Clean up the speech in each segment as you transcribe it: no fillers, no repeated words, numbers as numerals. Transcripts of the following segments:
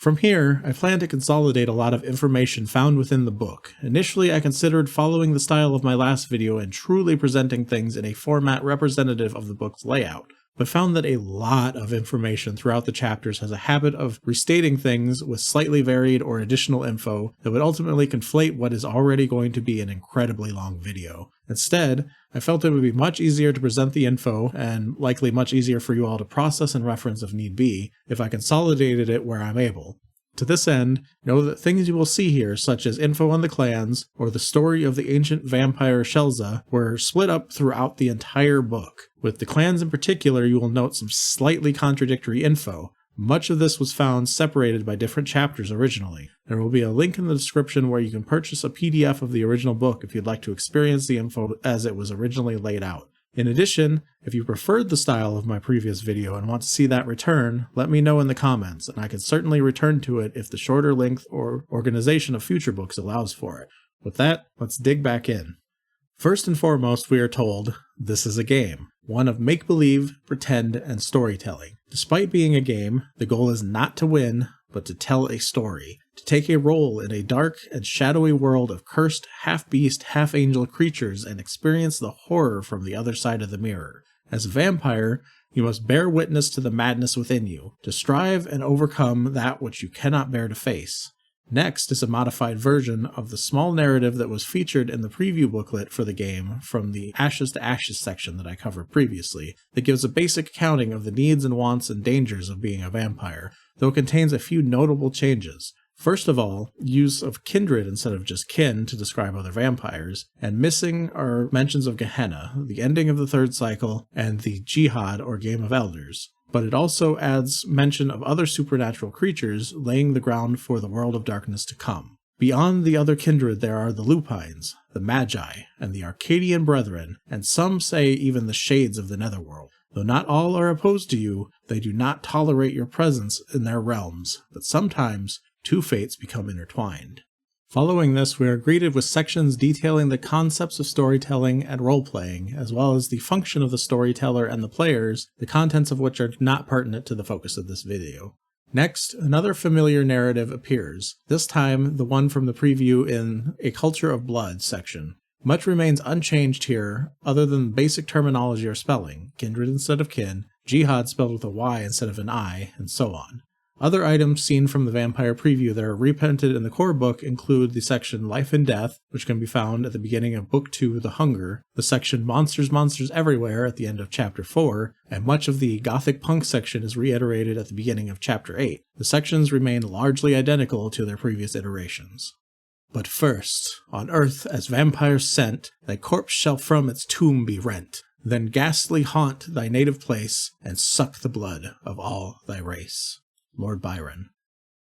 From here, I plan to consolidate a lot of information found within the book. Initially, I considered following the style of my last video and truly presenting things in a format representative of the book's layout, but found that a lot of information throughout the chapters has a habit of restating things with slightly varied or additional info that would ultimately conflate what is already going to be an incredibly long video. Instead, I felt it would be much easier to present the info, and likely much easier for you all to process and reference if need be, if I consolidated it where I'm able. To this end, know that things you will see here, such as info on the clans, or the story of the ancient vampire Shelzza, were split up throughout the entire book. With the clans in particular, you will note some slightly contradictory info. Much of this was found separated by different chapters originally. There will be a link in the description where you can purchase a PDF of the original book if you'd like to experience the info as it was originally laid out. In addition, if you preferred the style of my previous video and want to see that return, let me know in the comments, and I can certainly return to it if the shorter length or organization of future books allows for it. With that, let's dig back in. First and foremost, we are told, this is a game, one of make-believe, pretend, and storytelling. Despite being a game, the goal is not to win, but to tell a story, to take a role in a dark and shadowy world of cursed, half-beast, half-angel creatures and experience the horror from the other side of the mirror. As a vampire, you must bear witness to the madness within you, to strive and overcome that which you cannot bear to face. Next is a modified version of the small narrative that was featured in the preview booklet for the game from the Ashes to Ashes section that I covered previously, that gives a basic accounting of the needs and wants and dangers of being a vampire, though it contains a few notable changes. First of all, use of kindred instead of just kin to describe other vampires, and missing are mentions of Gehenna, the ending of the third cycle, and the Jihad or Game of Elders. But it also adds mention of other supernatural creatures, laying the ground for the world of darkness to come. Beyond the other kindred there are the Lupines, the Magi, and the Arcadian Brethren, and some say even the Shades of the Netherworld. Though not all are opposed to you, they do not tolerate your presence in their realms, but sometimes two fates become intertwined. Following this, we are greeted with sections detailing the concepts of storytelling and role-playing, as well as the function of the storyteller and the players, the contents of which are not pertinent to the focus of this video. Next, another familiar narrative appears, this time the one from the preview in A Culture of Blood section. Much remains unchanged here, other than basic terminology or spelling, kindred instead of kin, jihad spelled with a Y instead of an I, and so on. Other items seen from the vampire preview that are reprinted in the core book include the section Life and Death, which can be found at the beginning of Book 2, The Hunger, the section Monsters, Monsters Everywhere at the end of Chapter 4, and much of the Gothic Punk section is reiterated at the beginning of Chapter 8. The sections remain largely identical to their previous iterations. But first, on earth as vampires sent, thy corpse shall from its tomb be rent, then ghastly haunt thy native place, and suck the blood of all thy race. Lord Byron.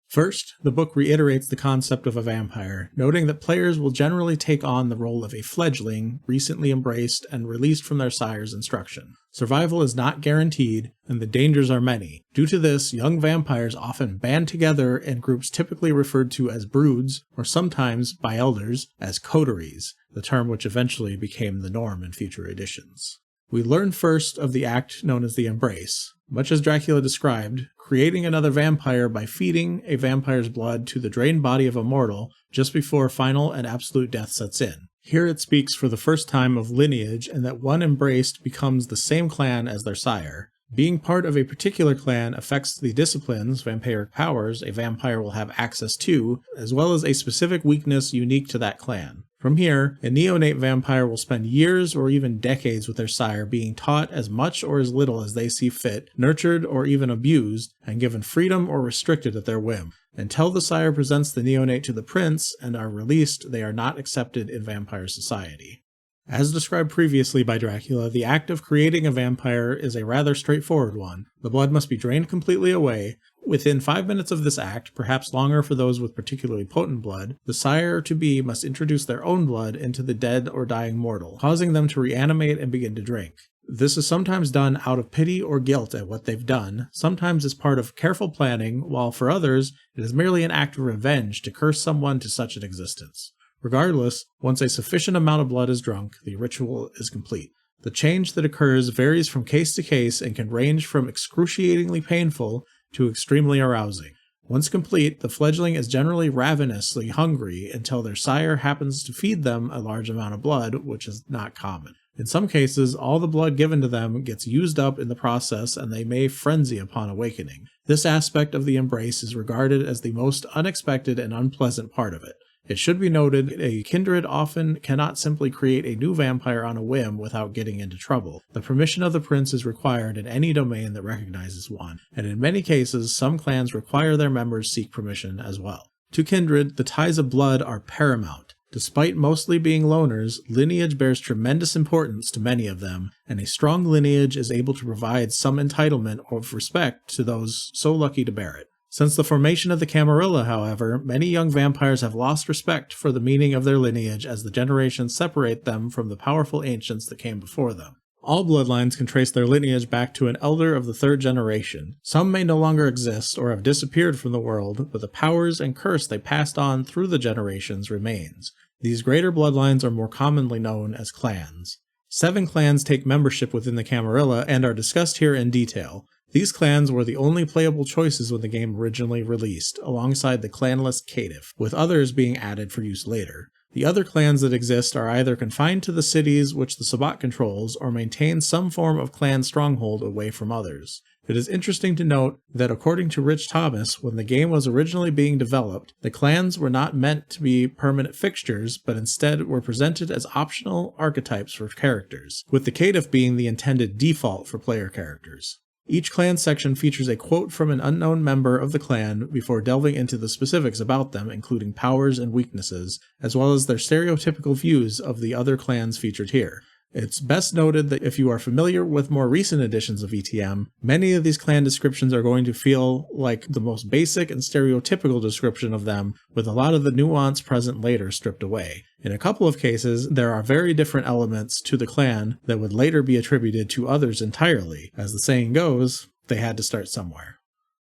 First, the book reiterates the concept of a vampire, noting that players will generally take on the role of a fledgling, recently embraced and released from their sire's instruction. Survival is not guaranteed, and the dangers are many. Due to this, young vampires often band together in groups typically referred to as broods, or sometimes, by elders, as coteries, the term which eventually became the norm in future editions. We learn first of the act known as the Embrace. Much as Dracula described, creating another vampire by feeding a vampire's blood to the drained body of a mortal just before final and absolute death sets in. Here it speaks for the first time of lineage and that one embraced becomes the same clan as their sire. Being part of a particular clan affects the disciplines, vampiric powers, a vampire will have access to, as well as a specific weakness unique to that clan. From here, a neonate vampire will spend years or even decades with their sire being taught as much or as little as they see fit, nurtured or even abused, and given freedom or restricted at their whim. Until the sire presents the neonate to the prince and are released, they are not accepted in vampire society. As described previously by Dracula, the act of creating a vampire is a rather straightforward one. The blood must be drained completely away. Within 5 minutes of this act, perhaps longer for those with particularly potent blood, the sire-to-be must introduce their own blood into the dead or dying mortal, causing them to reanimate and begin to drink. This is sometimes done out of pity or guilt at what they've done, sometimes as part of careful planning, while for others, it is merely an act of revenge to curse someone to such an existence. Regardless, once a sufficient amount of blood is drunk, the ritual is complete. The change that occurs varies from case to case and can range from excruciatingly painful to extremely arousing. Once complete, the fledgling is generally ravenously hungry until their sire happens to feed them a large amount of blood, which is not common. In some cases, all the blood given to them gets used up in the process and they may frenzy upon awakening. This aspect of the embrace is regarded as the most unexpected and unpleasant part of it. It should be noted, a kindred often cannot simply create a new vampire on a whim without getting into trouble. The permission of the prince is required in any domain that recognizes one, and in many cases, some clans require their members seek permission as well. To kindred, the ties of blood are paramount. Despite mostly being loners, lineage bears tremendous importance to many of them, and a strong lineage is able to provide some entitlement of respect to those so lucky to bear it. Since the formation of the Camarilla, however, many young vampires have lost respect for the meaning of their lineage as the generations separate them from the powerful ancients that came before them. All bloodlines can trace their lineage back to an elder of the third generation. Some may no longer exist or have disappeared from the world, but the powers and curse they passed on through the generations remains. These greater bloodlines are more commonly known as clans. 7 clans take membership within the Camarilla and are discussed here in detail. These clans were the only playable choices when the game originally released, alongside the clanless Caitiff, with others being added for use later. The other clans that exist are either confined to the cities which the Sabbat controls, or maintain some form of clan stronghold away from others. It is interesting to note that according to Rich Thomas, when the game was originally being developed, the clans were not meant to be permanent fixtures, but instead were presented as optional archetypes for characters, with the Caitiff being the intended default for player characters. Each clan section features a quote from an unknown member of the clan before delving into the specifics about them, including powers and weaknesses, as well as their stereotypical views of the other clans featured here. It's best noted that if you are familiar with more recent editions of VtM, many of these clan descriptions are going to feel like the most basic and stereotypical description of them, with a lot of the nuance present later stripped away. In a couple of cases, there are very different elements to the clan that would later be attributed to others entirely. As the saying goes, they had to start somewhere.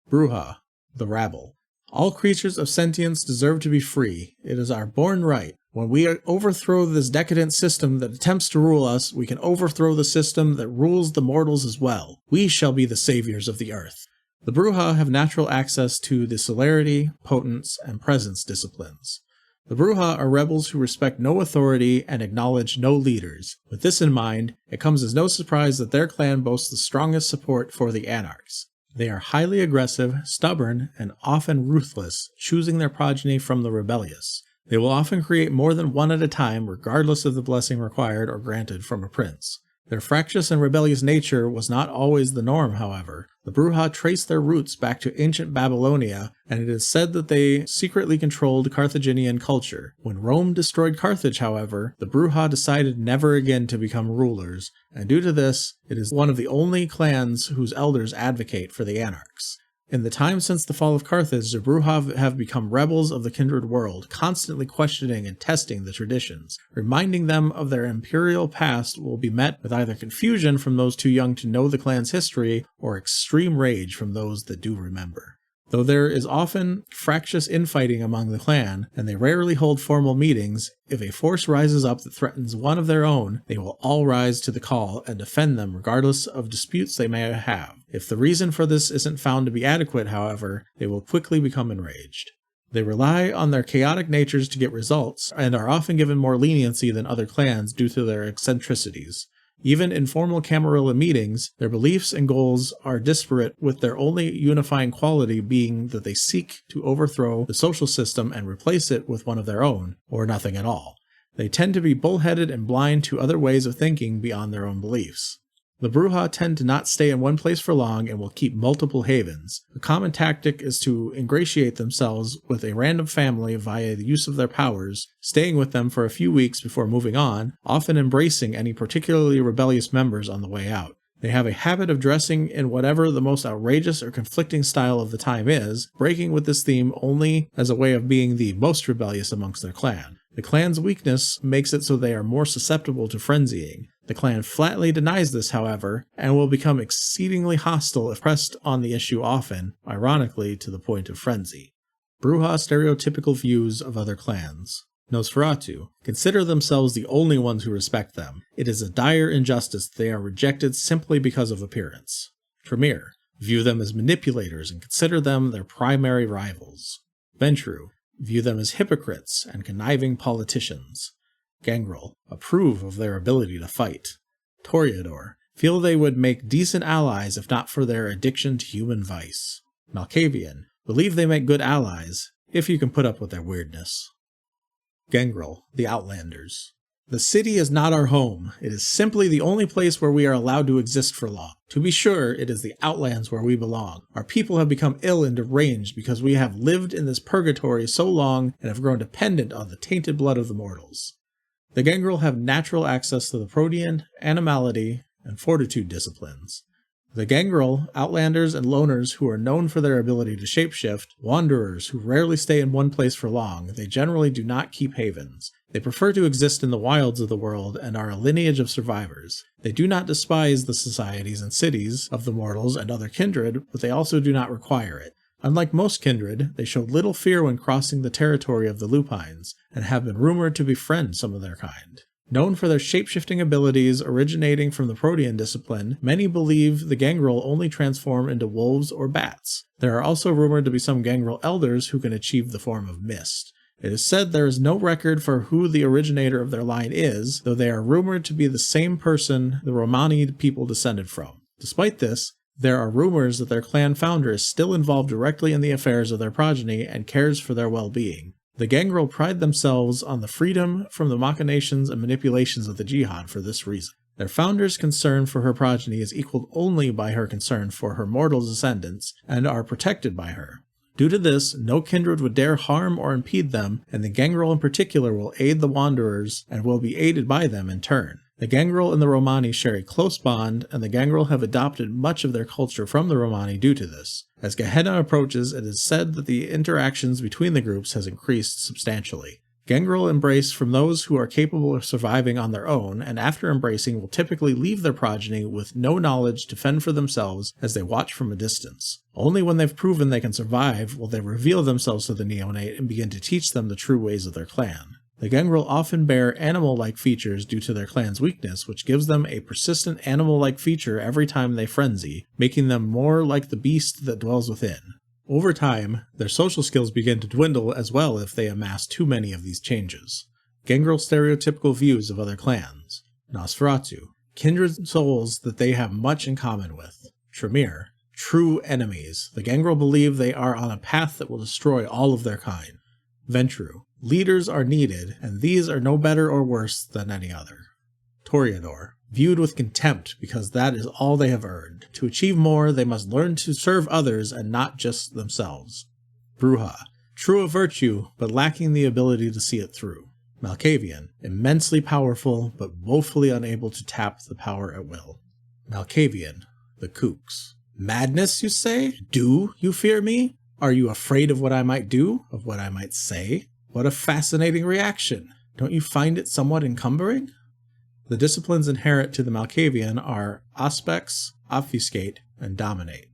Brujah, the rabble. All creatures of sentience deserve to be free. It is our born right. When we overthrow this decadent system that attempts to rule us, we can overthrow the system that rules the mortals as well. We shall be the saviors of the earth. The Brujah have natural access to the celerity, potence, and presence disciplines. The Brujah are rebels who respect no authority and acknowledge no leaders. With this in mind, it comes as no surprise that their clan boasts the strongest support for the anarchs. They are highly aggressive, stubborn, and often ruthless, choosing their progeny from the rebellious. They will often create more than one at a time, regardless of the blessing required or granted from a prince. Their fractious and rebellious nature was not always the norm, however. The Brujah trace their roots back to ancient Babylonia, and it is said that they secretly controlled Carthaginian culture. When Rome destroyed Carthage, however, the Brujah decided never again to become rulers, and due to this, it is one of the only clans whose elders advocate for the anarchs. In the time since the fall of Carthage, the Brujah have become rebels of the kindred world, constantly questioning and testing the traditions. Reminding them of their imperial past will be met with either confusion from those too young to know the clan's history, or extreme rage from those that do remember. Though there is often fractious infighting among the clan, and they rarely hold formal meetings, if a force rises up that threatens one of their own, they will all rise to the call and defend them regardless of disputes they may have. If the reason for this isn't found to be adequate, however, they will quickly become enraged. They rely on their chaotic natures to get results, and are often given more leniency than other clans due to their eccentricities. Even in formal Camarilla meetings, their beliefs and goals are disparate, with their only unifying quality being that they seek to overthrow the social system and replace it with one of their own, or nothing at all. They tend to be bullheaded and blind to other ways of thinking beyond their own beliefs. The Brujah tend to not stay in one place for long and will keep multiple havens. A common tactic is to ingratiate themselves with a random family via the use of their powers, staying with them for a few weeks before moving on, often embracing any particularly rebellious members on the way out. They have a habit of dressing in whatever the most outrageous or conflicting style of the time is, breaking with this theme only as a way of being the most rebellious amongst their clan. The clan's weakness makes it so they are more susceptible to frenzying. The clan flatly denies this, however, and will become exceedingly hostile if pressed on the issue often, ironically to the point of frenzy. Brujah stereotypical views of other clans. Nosferatu consider themselves the only ones who respect them. It is a dire injustice that they are rejected simply because of appearance. Tremere view them as manipulators and consider them their primary rivals. Ventrue, view them as hypocrites and conniving politicians. Gangrel, approve of their ability to fight. Toreador, feel they would make decent allies if not for their addiction to human vice. Malkavian, believe they make good allies, if you can put up with their weirdness. Gangrel, the Outlanders. The city is not our home. It is simply the only place where we are allowed to exist for long. To be sure, it is the Outlands where we belong. Our people have become ill and deranged because we have lived in this purgatory so long and have grown dependent on the tainted blood of the mortals. The Gangrel have natural access to the Protean, Animality, and Fortitude disciplines. The Gangrel, Outlanders, and Loners who are known for their ability to shapeshift, wanderers who rarely stay in one place for long, they generally do not keep havens. They prefer to exist in the wilds of the world and are a lineage of survivors. They do not despise the societies and cities of the mortals and other kindred, but they also do not require it. Unlike most kindred, they show little fear when crossing the territory of the Lupines, and have been rumored to befriend some of their kind. Known for their shapeshifting abilities originating from the Protean discipline, many believe the Gangrel only transform into wolves or bats. There are also rumored to be some Gangrel elders who can achieve the form of mist. It is said there is no record for who the originator of their line is, though they are rumored to be the same person the Romani people descended from. Despite this, there are rumors that their clan founder is still involved directly in the affairs of their progeny and cares for their well-being. The Gangrel pride themselves on the freedom from the machinations and manipulations of the Jihad for this reason. Their founder's concern for her progeny is equaled only by her concern for her mortal descendants, and are protected by her. Due to this, no kindred would dare harm or impede them, and the Gangrel in particular will aid the Wanderers and will be aided by them in turn. The Gangrel and the Romani share a close bond, and the Gangrel have adopted much of their culture from the Romani due to this. As Gehenna approaches, it is said that the interactions between the groups has increased substantially. Gangrel embrace from those who are capable of surviving on their own, and after embracing will typically leave their progeny with no knowledge to fend for themselves as they watch from a distance. Only when they've proven they can survive will they reveal themselves to the neonate and begin to teach them the true ways of their clan. The Gangrel often bear animal-like features due to their clan's weakness, which gives them a persistent animal-like feature every time they frenzy, making them more like the beast that dwells within. Over time, their social skills begin to dwindle as well if they amass too many of these changes. Gangrel stereotypical views of other clans. Nosferatu, kindred souls that they have much in common with. Tremere, true enemies. The Gangrel believe they are on a path that will destroy all of their kind. Ventrue, leaders are needed, and these are no better or worse than any other. Toreador, viewed with contempt because that is all they have earned. To achieve more, they must learn to serve others and not just themselves. Brujah, true of virtue, but lacking the ability to see it through. Malkavian, immensely powerful, but woefully unable to tap the power at will. Malkavian, the kooks. Madness, you say? Do you fear me? Are you afraid of what I might do? Of what I might say? What a fascinating reaction! Don't you find it somewhat encumbering? The disciplines inherent to the Malkavian are Auspex, Obfuscate, and Dominate.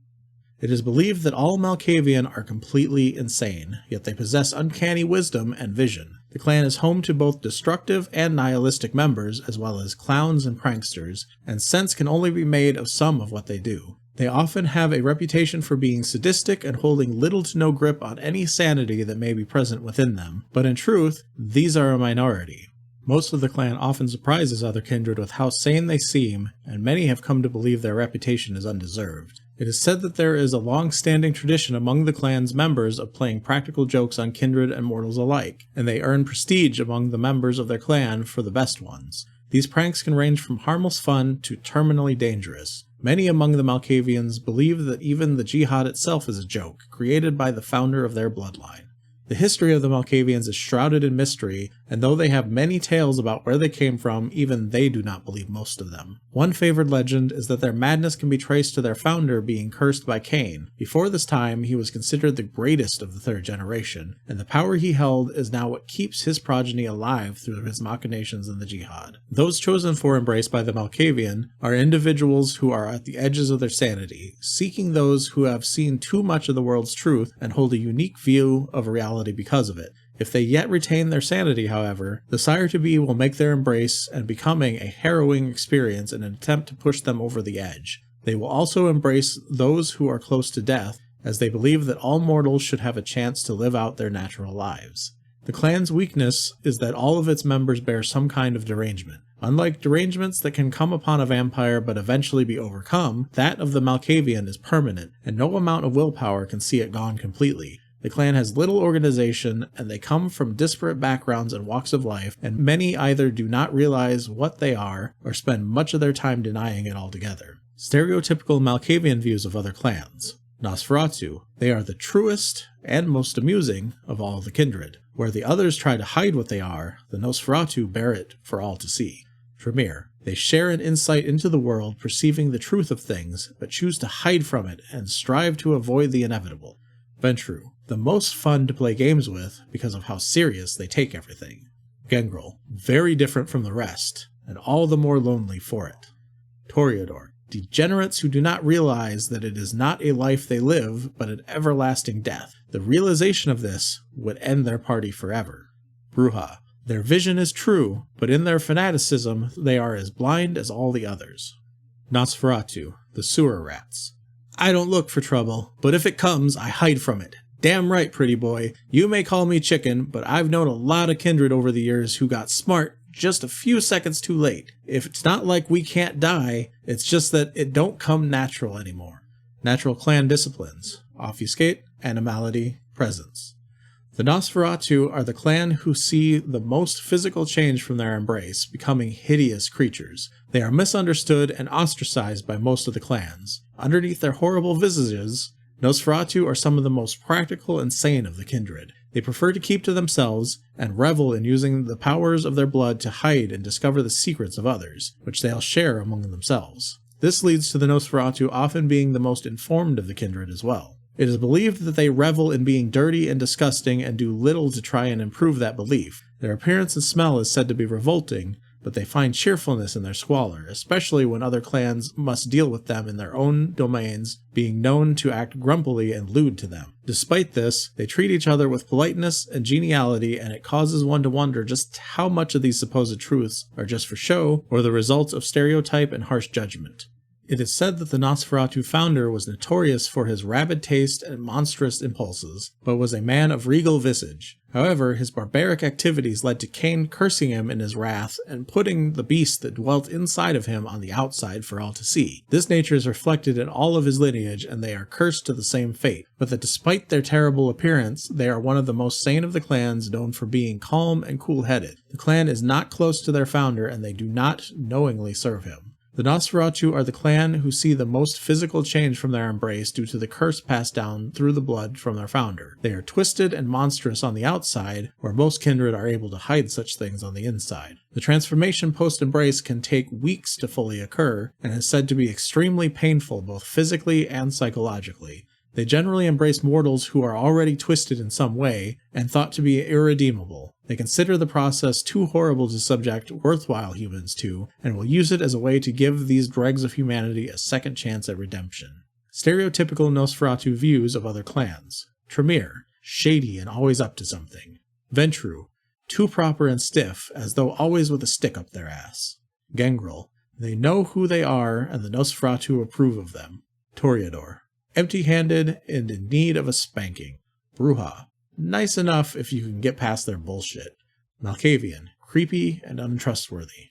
It is believed that all Malkavian are completely insane, yet they possess uncanny wisdom and vision. The clan is home to both destructive and nihilistic members, as well as clowns and pranksters, and sense can only be made of some of what they do. They often have a reputation for being sadistic and holding little to no grip on any sanity that may be present within them, but in truth, these are a minority. Most of the clan often surprises other kindred with how sane they seem, and many have come to believe their reputation is undeserved. It is said that there is a long-standing tradition among the clan's members of playing practical jokes on kindred and mortals alike, and they earn prestige among the members of their clan for the best ones. These pranks can range from harmless fun to terminally dangerous. Many among the Malkavians believe that even the Jihad itself is a joke, created by the founder of their bloodline. The history of the Malkavians is shrouded in mystery, and though they have many tales about where they came from, even they do not believe most of them. One favored legend is that their madness can be traced to their founder being cursed by Cain. Before this time, he was considered the greatest of the third generation, and the power he held is now what keeps his progeny alive through his machinations in the Jihad. Those chosen for embrace by the Malkavian are individuals who are at the edges of their sanity, seeking those who have seen too much of the world's truth and hold a unique view of reality because of it. If they yet retain their sanity, however, the Sire to Be will make their embrace and becoming a harrowing experience in an attempt to push them over the edge. They will also embrace those who are close to death, as they believe that all mortals should have a chance to live out their natural lives. The clan's weakness is that all of its members bear some kind of derangement. Unlike derangements that can come upon a vampire but eventually be overcome, that of the Malkavian is permanent, and no amount of willpower can see it gone completely. The clan has little organization, and they come from disparate backgrounds and walks of life, and many either do not realize what they are, or spend much of their time denying it altogether. Stereotypical Malkavian views of other clans. Nosferatu. They are the truest and most amusing of all the kindred. Where the others try to hide what they are, the Nosferatu bear it for all to see. Tremere. They share an insight into the world, perceiving the truth of things, but choose to hide from it and strive to avoid the inevitable. Ventrue. The most fun to play games with because of how serious they take everything. Gangrel. Very different from the rest, and all the more lonely for it. Toreador. Degenerates who do not realize that it is not a life they live, but an everlasting death. The realization of this would end their party forever. Brujah. Their vision is true, but in their fanaticism, they are as blind as all the others. Nosferatu, the sewer rats. I don't look for trouble, but if it comes, I hide from it. Damn right, pretty boy. You may call me chicken, but I've known a lot of kindred over the years who got smart just a few seconds too late. If it's not like we can't die, it's just that it don't come natural anymore. Natural clan disciplines. Obfuscate, animality, presence. The Nosferatu are the clan who see the most physical change from their embrace, becoming hideous creatures. They are misunderstood and ostracized by most of the clans. Underneath their horrible visages, Nosferatu are some of the most practical and sane of the kindred. They prefer to keep to themselves, and revel in using the powers of their blood to hide and discover the secrets of others, which they'll share among themselves. This leads to the Nosferatu often being the most informed of the kindred as well. It is believed that they revel in being dirty and disgusting and do little to try and improve that belief. Their appearance and smell is said to be revolting, but they find cheerfulness in their squalor, especially when other clans must deal with them in their own domains, being known to act grumpily and lewd to them. Despite this, they treat each other with politeness and geniality, and it causes one to wonder just how much of these supposed truths are just for show or the result of stereotype and harsh judgment. It is said that the Nosferatu founder was notorious for his rabid taste and monstrous impulses, but was a man of regal visage. However, his barbaric activities led to Cain cursing him in his wrath and putting the beast that dwelt inside of him on the outside for all to see. This nature is reflected in all of his lineage, and they are cursed to the same fate, but that despite their terrible appearance, they are one of the most sane of the clans, known for being calm and cool-headed. The clan is not close to their founder, and they do not knowingly serve him. The Nosferatu are the clan who see the most physical change from their embrace due to the curse passed down through the blood from their founder. They are twisted and monstrous on the outside, where most kindred are able to hide such things on the inside. The transformation post-embrace can take weeks to fully occur, and is said to be extremely painful both physically and psychologically. They generally embrace mortals who are already twisted in some way, and thought to be irredeemable. They consider the process too horrible to subject worthwhile humans to, and will use it as a way to give these dregs of humanity a second chance at redemption. Stereotypical Nosferatu views of other clans. Tremere, shady and always up to something. Ventrue, too proper and stiff, as though always with a stick up their ass. Gangrel, they know who they are, and the Nosferatu approve of them. Toreador, empty-handed and in need of a spanking. Brujah, nice enough if you can get past their bullshit. Malkavian, creepy and untrustworthy.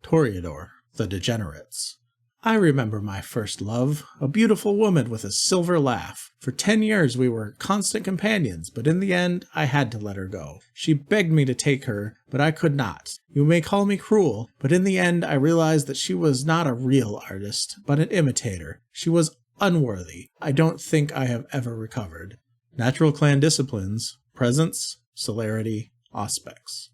Toreador, the degenerates. I remember my first love, a beautiful woman with a silver laugh. For 10 years we were constant companions, but in the end I had to let her go. She begged me to take her, but I could not. You may call me cruel, but in the end I realized that she was not a real artist, but an imitator. She was unworthy. I don't think I have ever recovered. Natural clan disciplines, presence, celerity, aspects.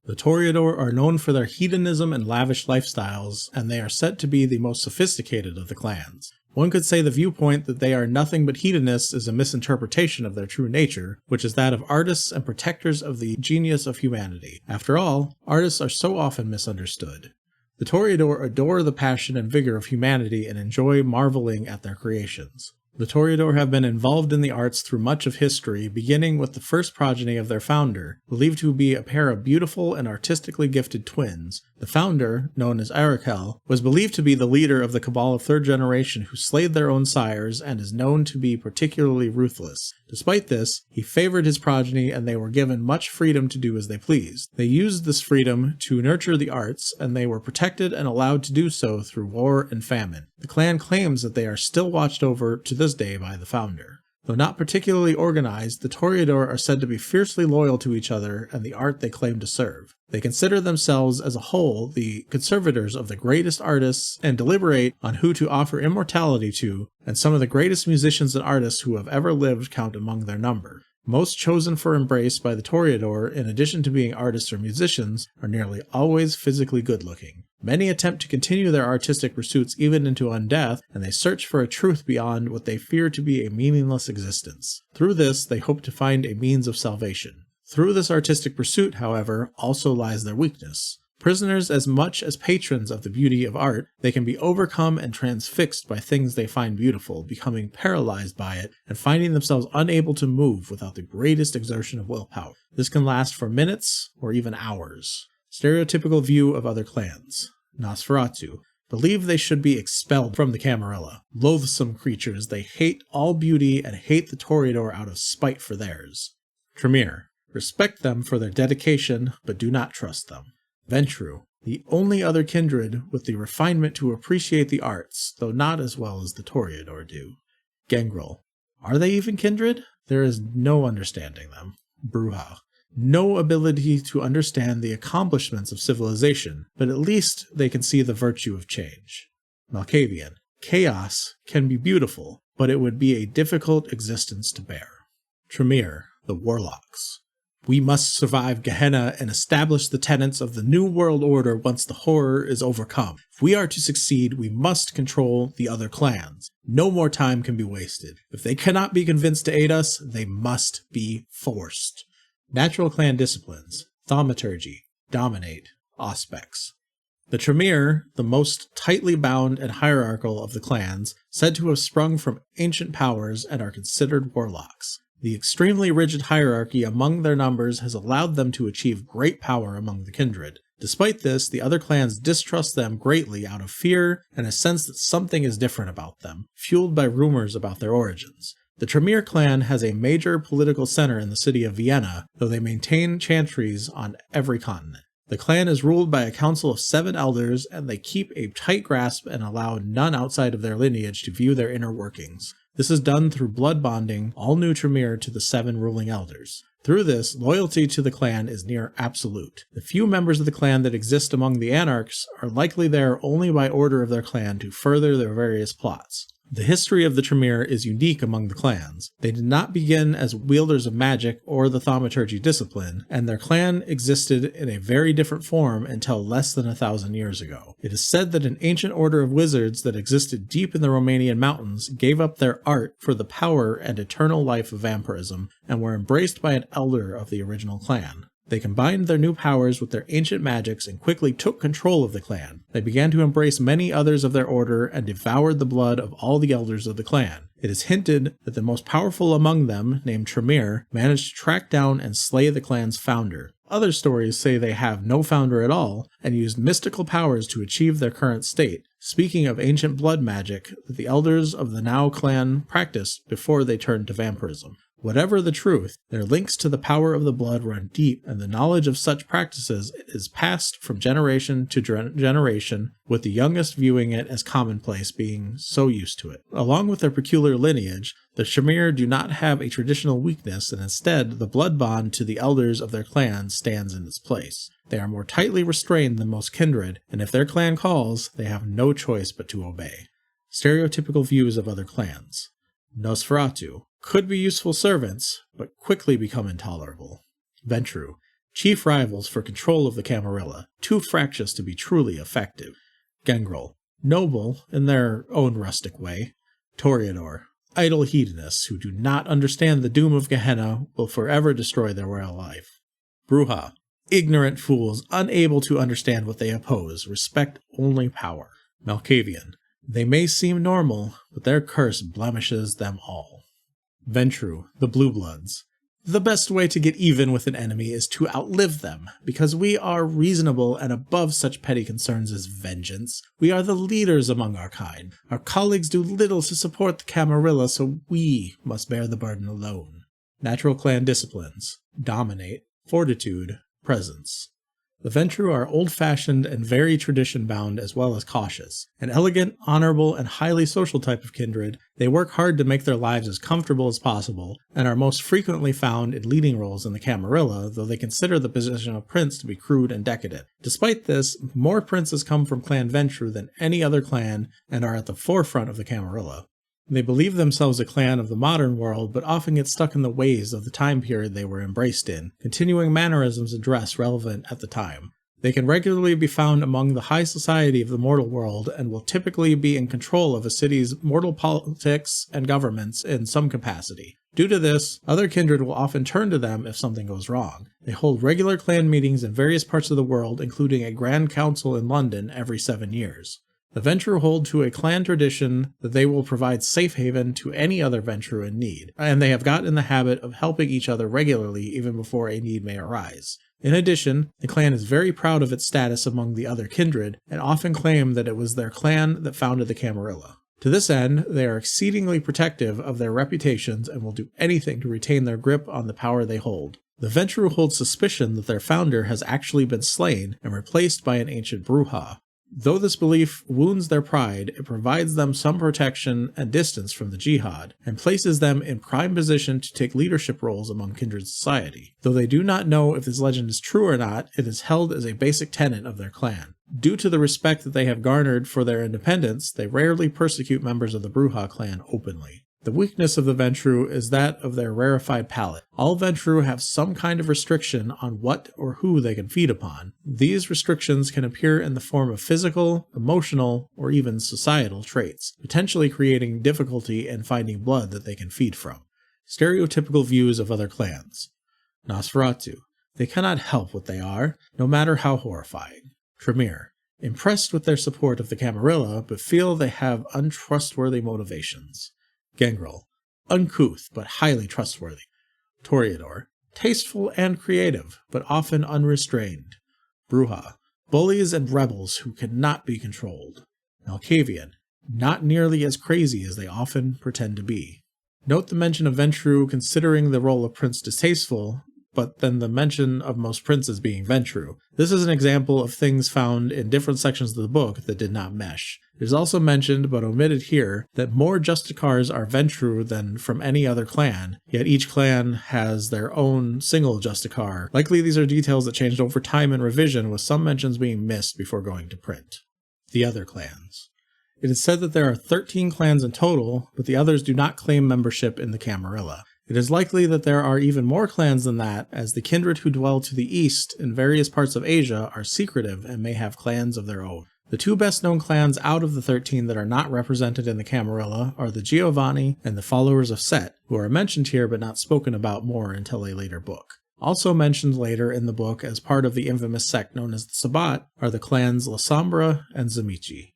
The Toreador are known for their hedonism and lavish lifestyles, and they are said to be the most sophisticated of the clans. One could say the viewpoint that they are nothing but hedonists is a misinterpretation of their true nature, which is that of artists and protectors of the genius of humanity. After all, artists are so often misunderstood. The Toreador adore the passion and vigor of humanity and enjoy marveling at their creations. The Toreador have been involved in the arts through much of history, beginning with the first progeny of their founder, believed to be a pair of beautiful and artistically gifted twins. The founder, known as Arakel, was believed to be the leader of the cabal of third generation who slayed their own sires and is known to be particularly ruthless. Despite this, he favored his progeny and they were given much freedom to do as they pleased. They used this freedom to nurture the arts, and they were protected and allowed to do so through war and famine. The clan claims that they are still watched over to this day by the founder. Though not particularly organized, the Toreador are said to be fiercely loyal to each other and the art they claim to serve. They consider themselves as a whole the conservators of the greatest artists and deliberate on who to offer immortality to, and some of the greatest musicians and artists who have ever lived count among their number. Most chosen for embrace by the Toreador, in addition to being artists or musicians, are nearly always physically good-looking. Many attempt to continue their artistic pursuits even into undeath, and they search for a truth beyond what they fear to be a meaningless existence. Through this, they hope to find a means of salvation. Through this artistic pursuit, however, also lies their weakness. Prisoners as much as patrons of the beauty of art, they can be overcome and transfixed by things they find beautiful, becoming paralyzed by it, and finding themselves unable to move without the greatest exertion of willpower. This can last for minutes or even hours. Stereotypical view of other clans. Nosferatu. Believe they should be expelled from the Camarilla. Loathsome creatures, they hate all beauty and hate the Toreador out of spite for theirs. Tremere. Respect them for their dedication, but do not trust them. Ventrue. The only other kindred with the refinement to appreciate the arts, though not as well as the Toreador do. Gangrel. Are they even kindred? There is no understanding them. Brujah. No ability to understand the accomplishments of civilization, but at least they can see the virtue of change. Malkavian. Chaos can be beautiful, but it would be a difficult existence to bear. Tremere. The Warlocks. We must survive Gehenna and establish the tenets of the New World Order once the horror is overcome. If we are to succeed, we must control the other clans. No more time can be wasted. If they cannot be convinced to aid us, they must be forced. Natural clan disciplines. Thaumaturgy. Dominate. Auspex. The Tremere, the most tightly bound and hierarchical of the clans, said to have sprung from ancient powers and are considered warlocks. The extremely rigid hierarchy among their numbers has allowed them to achieve great power among the kindred. Despite this, the other clans distrust them greatly out of fear and a sense that something is different about them, fueled by rumors about their origins. The Tremere clan has a major political center in the city of Vienna, though they maintain chantries on every continent. The clan is ruled by a council of 7 elders, and they keep a tight grasp and allow none outside of their lineage to view their inner workings. This is done through blood bonding all new Tremere to the 7 ruling elders. Through this, loyalty to the clan is near absolute. The few members of the clan that exist among the Anarchs are likely there only by order of their clan to further their various plots. The history of the Tremere is unique among the clans. They did not begin as wielders of magic or the thaumaturgy discipline, and their clan existed in a very different form until less than 1,000 years ago. It is said that an ancient order of wizards that existed deep in the Romanian mountains gave up their art for the power and eternal life of vampirism, and were embraced by an elder of the original clan. They combined their new powers with their ancient magics and quickly took control of the clan. They began to embrace many others of their order and devoured the blood of all the elders of the clan. It is hinted that the most powerful among them, named Tremere, managed to track down and slay the clan's founder. Other stories say they have no founder at all, and used mystical powers to achieve their current state. Speaking of ancient blood magic that the elders of the now clan practiced before they turned to vampirism. Whatever the truth, their links to the power of the blood run deep, and the knowledge of such practices is passed from generation to generation, with the youngest viewing it as commonplace, being so used to it. Along with their peculiar lineage, the Tremere do not have a traditional weakness, and instead the blood bond to the elders of their clan stands in its place. They are more tightly restrained than most kindred, and if their clan calls, they have no choice but to obey. Stereotypical views of other clans. Nosferatu. Could be useful servants, but quickly become intolerable. Ventrue. Chief rivals for control of the Camarilla, too fractious to be truly effective. Gangrel. Noble in their own rustic way. Toreador. Idle hedonists who do not understand the doom of Gehenna will forever destroy their royal life. Brujah. Ignorant fools, unable to understand what they oppose, respect only power. Malkavian. They may seem normal, but their curse blemishes them all. Ventrue, the Blue Bloods. The best way to get even with an enemy is to outlive them, because we are reasonable and above such petty concerns as vengeance. We are the leaders among our kind. Our colleagues do little to support the Camarilla, so we must bear the burden alone. Natural clan disciplines: dominate, fortitude, presence. The Ventrue are old-fashioned and very tradition-bound as well as cautious. An elegant, honorable, and highly social type of kindred, they work hard to make their lives as comfortable as possible, and are most frequently found in leading roles in the Camarilla, though they consider the position of prince to be crude and decadent. Despite this, more princes come from Clan Ventrue than any other clan, and are at the forefront of the Camarilla. They believe themselves a clan of the modern world, but often get stuck in the ways of the time period they were embraced in, continuing mannerisms and dress relevant at the time. They can regularly be found among the high society of the mortal world, and will typically be in control of a city's mortal politics and governments in some capacity. Due to this, other kindred will often turn to them if something goes wrong. They hold regular clan meetings in various parts of the world, including a Grand Council in London every 7 years. The Ventrue hold to a clan tradition that they will provide safe haven to any other Ventrue in need, and they have got in the habit of helping each other regularly even before a need may arise. In addition, the clan is very proud of its status among the other kindred, and often claim that it was their clan that founded the Camarilla. To this end, they are exceedingly protective of their reputations and will do anything to retain their grip on the power they hold. The Ventrue hold suspicion that their founder has actually been slain and replaced by an ancient Brujah. Though this belief wounds their pride, it provides them some protection and distance from the jihad, and places them in prime position to take leadership roles among kindred society. Though they do not know if this legend is true or not, it is held as a basic tenet of their clan. Due to the respect that they have garnered for their independence, they rarely persecute members of the Brujah clan openly. The weakness of the Ventrue is that of their rarefied palate. All Ventrue have some kind of restriction on what or who they can feed upon. These restrictions can appear in the form of physical, emotional, or even societal traits, potentially creating difficulty in finding blood that they can feed from. Stereotypical views of other clans. Nosferatu. They cannot help what they are, no matter how horrifying. Tremere. Impressed with their support of the Camarilla, but feel they have untrustworthy motivations. Gangrel. Uncouth, but highly trustworthy. Toreador. Tasteful and creative, but often unrestrained. Brujah. Bullies and rebels who cannot be controlled. Malkavian. Not nearly as crazy as they often pretend to be. Note the mention of Ventrue considering the role of prince distasteful, but then the mention of most princes being Ventrue. This is an example of things found in different sections of the book that did not mesh. It is also mentioned, but omitted here, that more Justicars are Ventrue than from any other clan, yet each clan has their own single Justicar. Likely these are details that changed over time in revision, with some mentions being missed before going to print. The other clans. It is said that there are 13 clans in total, but the others do not claim membership in the Camarilla. It is likely that there are even more clans than that, as the kindred who dwell to the east in various parts of Asia are secretive and may have clans of their own. The two best-known clans out of the 13 that are not represented in the Camarilla are the Giovanni and the followers of Set, who are mentioned here but not spoken about more until a later book. Also mentioned later in the book as part of the infamous sect known as the Sabbat are the clans La Sombra and Zamichi.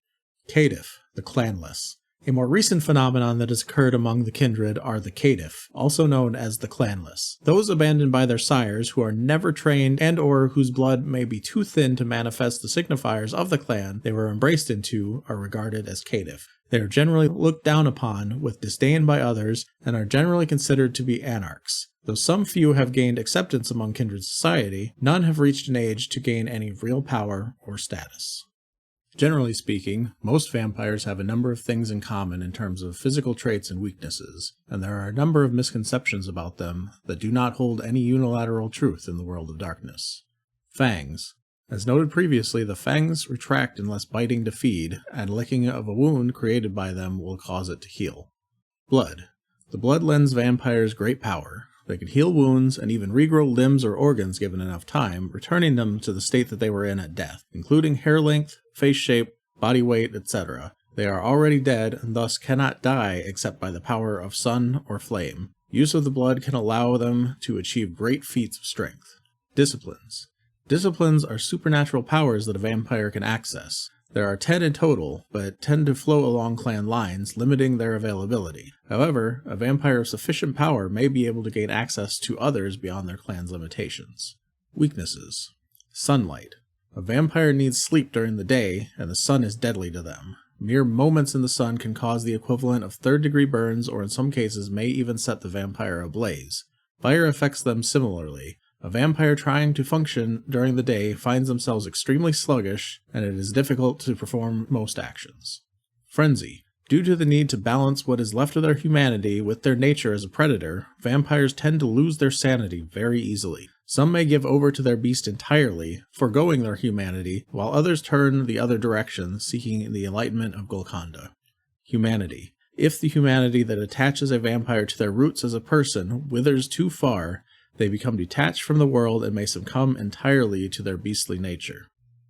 Caitiff, the clanless. A more recent phenomenon that has occurred among the kindred are the Caitiff, also known as the clanless. Those abandoned by their sires who are never trained and or whose blood may be too thin to manifest the signifiers of the clan they were embraced into are regarded as Caitiff. They are generally looked down upon with disdain by others and are generally considered to be anarchs. Though some few have gained acceptance among kindred society, none have reached an age to gain any real power or status. Generally speaking, most vampires have a number of things in common in terms of physical traits and weaknesses, and there are a number of misconceptions about them that do not hold any unilateral truth in the world of darkness. Fangs. As noted previously, the fangs retract unless biting to feed, and licking of a wound created by them will cause it to heal. Blood. The blood lends vampires great power. They can heal wounds and even regrow limbs or organs given enough time, returning them to the state that they were in at death, including hair length, face shape, body weight, etc. They are already dead and thus cannot die except by the power of sun or flame. Use of the blood can allow them to achieve great feats of strength. Disciplines. Disciplines are supernatural powers that a vampire can access. There are 10 in total, but tend to flow along clan lines, limiting their availability. However, a vampire of sufficient power may be able to gain access to others beyond their clan's limitations. Weaknesses. Sunlight. A vampire needs sleep during the day, and the sun is deadly to them. Mere moments in the sun can cause the equivalent of third-degree burns, or in some cases may even set the vampire ablaze. Fire affects them similarly. A vampire trying to function during the day finds themselves extremely sluggish, and it is difficult to perform most actions. Frenzy. Due to the need to balance what is left of their humanity with their nature as a predator, vampires tend to lose their sanity very easily. Some may give over to their beast entirely, foregoing their humanity, while others turn the other direction, seeking the enlightenment of Golconda. Humanity. If the humanity that attaches a vampire to their roots as a person withers too far, they become detached from the world and may succumb entirely to their beastly nature.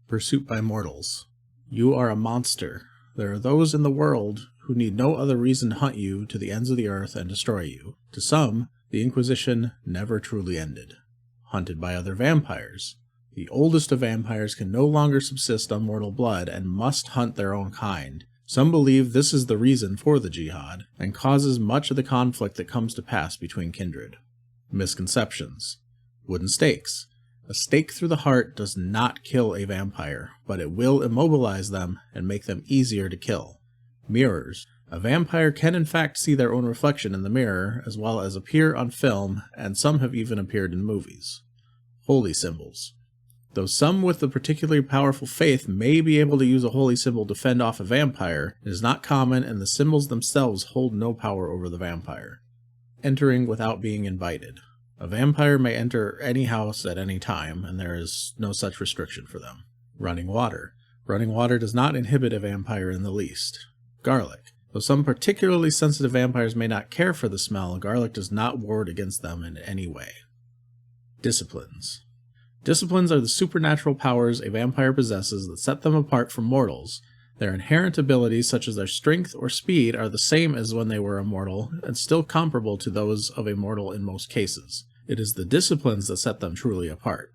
Pursuit by mortals. You are a monster. There are those in the world who need no other reason to hunt you to the ends of the earth and destroy you. To some, the Inquisition never truly ended. Hunted by other vampires. The oldest of vampires can no longer subsist on mortal blood and must hunt their own kind. Some believe this is the reason for the jihad, and causes much of the conflict that comes to pass between kindred. Misconceptions. Wooden stakes. A stake through the heart does not kill a vampire, but it will immobilize them and make them easier to kill. Mirrors. A vampire can in fact see their own reflection in the mirror, as well as appear on film, and some have even appeared in movies. Holy symbols. Though some with a particularly powerful faith may be able to use a holy symbol to fend off a vampire, it is not common, and the symbols themselves hold no power over the vampire. Entering without being invited. A vampire may enter any house at any time, and there is no such restriction for them. Running water. Running water does not inhibit a vampire in the least. Garlic. Though some particularly sensitive vampires may not care for the smell, garlic does not ward against them in any way. Disciplines. Disciplines are the supernatural powers a vampire possesses that set them apart from mortals. Their inherent abilities, such as their strength or speed, are the same as when they were a mortal, and still comparable to those of a mortal in most cases. It is the disciplines that set them truly apart.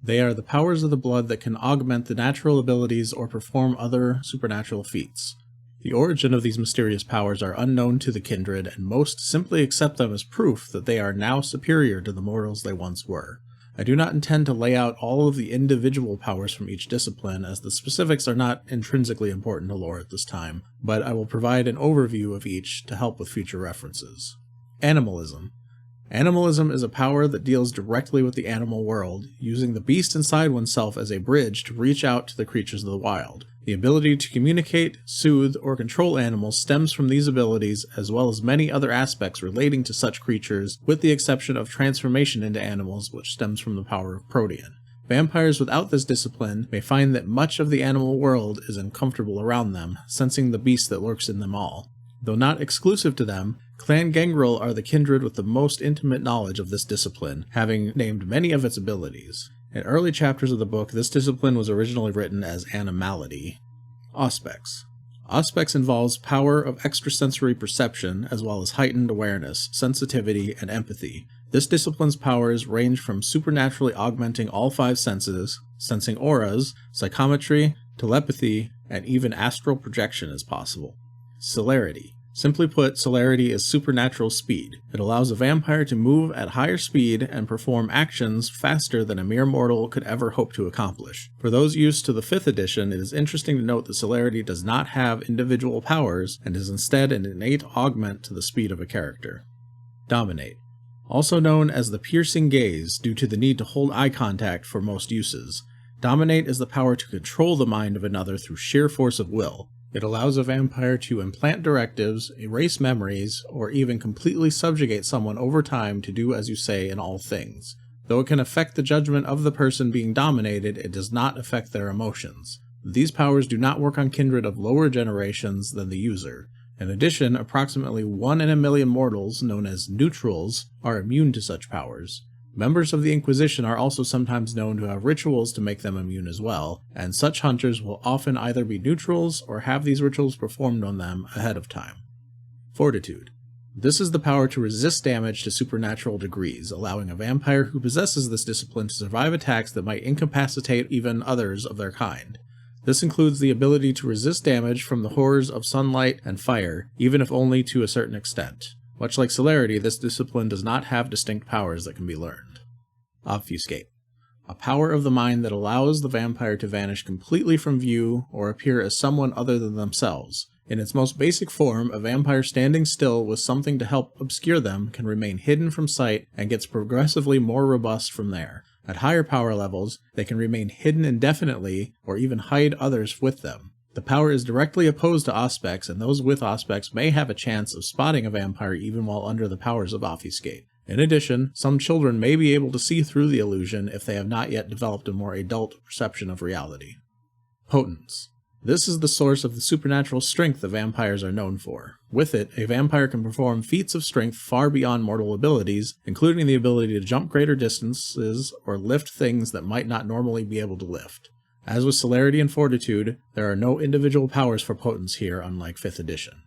They are the powers of the blood that can augment the natural abilities or perform other supernatural feats. The origin of these mysterious powers are unknown to the kindred, and most simply accept them as proof that they are now superior to the mortals they once were. I do not intend to lay out all of the individual powers from each discipline, as the specifics are not intrinsically important to lore at this time, but I will provide an overview of each to help with future references. Animalism. Animalism is a power that deals directly with the animal world, using the beast inside oneself as a bridge to reach out to the creatures of the wild. The ability to communicate, soothe, or control animals stems from these abilities, as well as many other aspects relating to such creatures, with the exception of transformation into animals, which stems from the power of Protean. Vampires without this discipline may find that much of the animal world is uncomfortable around them, sensing the beast that lurks in them all. Though not exclusive to them, Clan Gangrel are the kindred with the most intimate knowledge of this discipline, having named many of its abilities. In early chapters of the book, this discipline was originally written as Animality. Auspex. Auspex involves power of extrasensory perception, as well as heightened awareness, sensitivity, and empathy. This discipline's powers range from supernaturally augmenting all 5 senses, sensing auras, psychometry, telepathy, and even astral projection is possible. Celerity. Simply put, celerity is supernatural speed. It allows a vampire to move at higher speed and perform actions faster than a mere mortal could ever hope to accomplish. For those used to the 5th edition, it is interesting to note that celerity does not have individual powers and is instead an innate augment to the speed of a character. Dominate. Also known as the piercing gaze due to the need to hold eye contact for most uses. Dominate is the power to control the mind of another through sheer force of will. It allows a vampire to implant directives, erase memories, or even completely subjugate someone over time to do as you say in all things. Though it can affect the judgment of the person being dominated, it does not affect their emotions. These powers do not work on kindred of lower generations than the user. In addition, approximately 1 in a million mortals, known as neutrals, are immune to such powers. Members of the Inquisition are also sometimes known to have rituals to make them immune as well, and such hunters will often either be neutrals or have these rituals performed on them ahead of time. Fortitude. This is the power to resist damage to supernatural degrees, allowing a vampire who possesses this discipline to survive attacks that might incapacitate even others of their kind. This includes the ability to resist damage from the horrors of sunlight and fire, even if only to a certain extent. Much like celerity, this discipline does not have distinct powers that can be learned. Obfuscate. A power of the mind that allows the vampire to vanish completely from view or appear as someone other than themselves. In its most basic form, a vampire standing still with something to help obscure them can remain hidden from sight and gets progressively more robust from there. At higher power levels, they can remain hidden indefinitely or even hide others with them. The power is directly opposed to Auspex, and those with Auspex may have a chance of spotting a vampire even while under the powers of Obfuscate. In addition, some children may be able to see through the illusion if they have not yet developed a more adult perception of reality. Potence. This is the source of the supernatural strength the vampires are known for. With it, a vampire can perform feats of strength far beyond mortal abilities, including the ability to jump greater distances or lift things that might not normally be able to lift. As with celerity and fortitude, there are no individual powers for potence here, unlike 5th edition.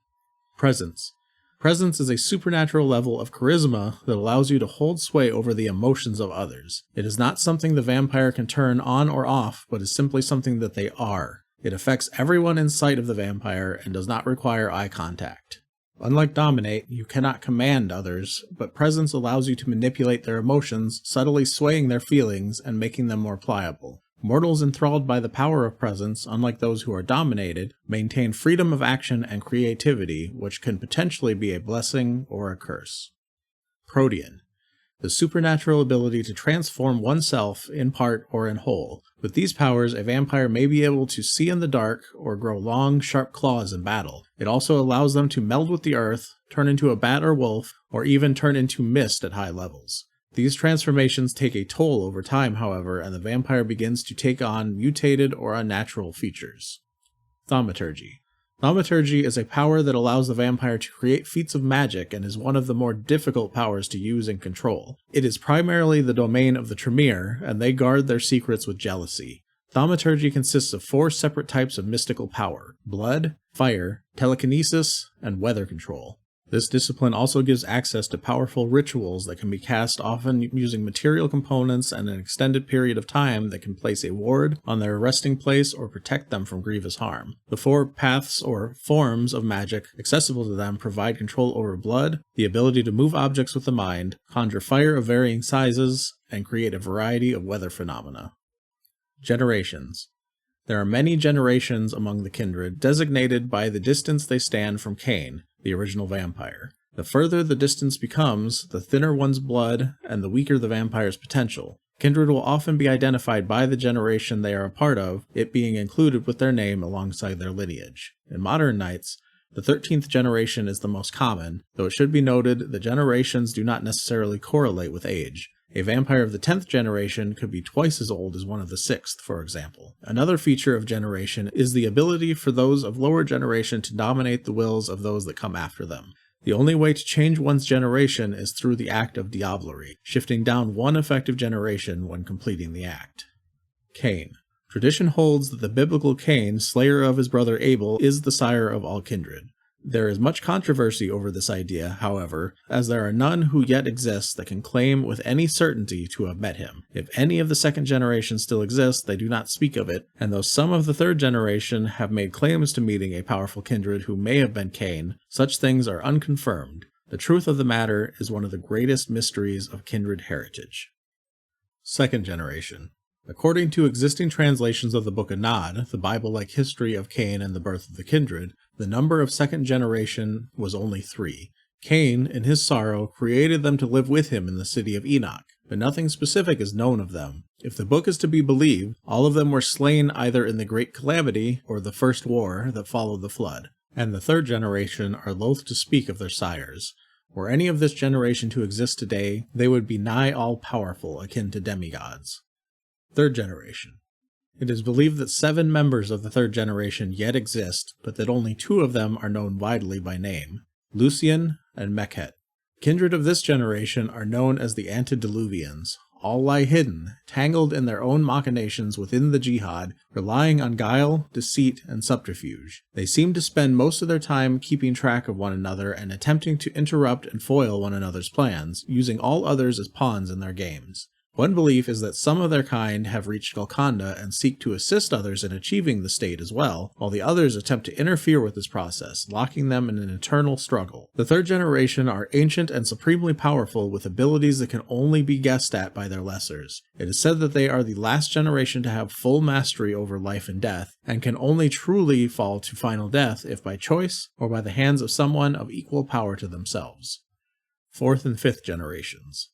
Presence. Presence is a supernatural level of charisma that allows you to hold sway over the emotions of others. It is not something the vampire can turn on or off, but is simply something that they are. It affects everyone in sight of the vampire and does not require eye contact. Unlike Dominate, you cannot command others, but Presence allows you to manipulate their emotions, subtly swaying their feelings and making them more pliable. Mortals enthralled by the power of Presence, unlike those who are dominated, maintain freedom of action and creativity, which can potentially be a blessing or a curse. Protean. The supernatural ability to transform oneself in part or in whole. With these powers, a vampire may be able to see in the dark or grow long, sharp claws in battle. It also allows them to meld with the earth, turn into a bat or wolf, or even turn into mist at high levels. These transformations take a toll over time, however, and the vampire begins to take on mutated or unnatural features. Thaumaturgy. Thaumaturgy is a power that allows the vampire to create feats of magic and is one of the more difficult powers to use and control. It is primarily the domain of the Tremere, and they guard their secrets with jealousy. Thaumaturgy consists of 4 separate types of mystical power: blood, fire, telekinesis, and weather control. This discipline also gives access to powerful rituals that can be cast often using material components and an extended period of time that can place a ward on their resting place or protect them from grievous harm. The 4 paths or forms of magic accessible to them provide control over blood, the ability to move objects with the mind, conjure fire of varying sizes, and create a variety of weather phenomena. Generations. There are many generations among the kindred, designated by the distance they stand from Cain, the original vampire. The further the distance becomes, the thinner one's blood and the weaker the vampire's potential. Kindred will often be identified by the generation they are a part of, it being included with their name alongside their lineage. In modern Knights, the 13th generation is the most common, though it should be noted the generations do not necessarily correlate with age. A vampire of the 10th generation could be twice as old as one of the 6th, for example. Another feature of generation is the ability for those of lower generation to dominate the wills of those that come after them. The only way to change one's generation is through the act of diablerie, shifting down one effective generation when completing the act. Cain. Tradition holds that the biblical Cain, slayer of his brother Abel, is the sire of all kindred. There is much controversy over this idea, however, as there are none who yet exist that can claim with any certainty to have met him. If any of the 2nd generation still exist, they do not speak of it, and though some of the 3rd generation have made claims to meeting a powerful kindred who may have been Cain, such things are unconfirmed. The truth of the matter is one of the greatest mysteries of kindred heritage. 2nd generation. According to existing translations of the Book of Nod, the Bible-like history of Cain and the birth of the kindred, the number of 2nd generation was only 3. Cain, in his sorrow, created them to live with him in the city of Enoch, but nothing specific is known of them. If the book is to be believed, all of them were slain either in the Great Calamity or the First War that followed the flood, and the 3rd generation are loath to speak of their sires. Were any of this generation to exist today, they would be nigh all-powerful, akin to demigods. 3rd generation. It is believed that 7 members of the 3rd generation yet exist, but that only 2 of them are known widely by name, Lucian and Mekhet. Kindred of this generation are known as the Antediluvians. All lie hidden, tangled in their own machinations within the jihad, relying on guile, deceit, and subterfuge. They seem to spend most of their time keeping track of one another and attempting to interrupt and foil one another's plans, using all others as pawns in their games. One belief is that some of their kind have reached Golconda and seek to assist others in achieving the state as well, while the others attempt to interfere with this process, locking them in an eternal struggle. The third generation are ancient and supremely powerful with abilities that can only be guessed at by their lessers. It is said that they are the last generation to have full mastery over life and death, and can only truly fall to final death if by choice or by the hands of someone of equal power to themselves. Fourth and fifth generations.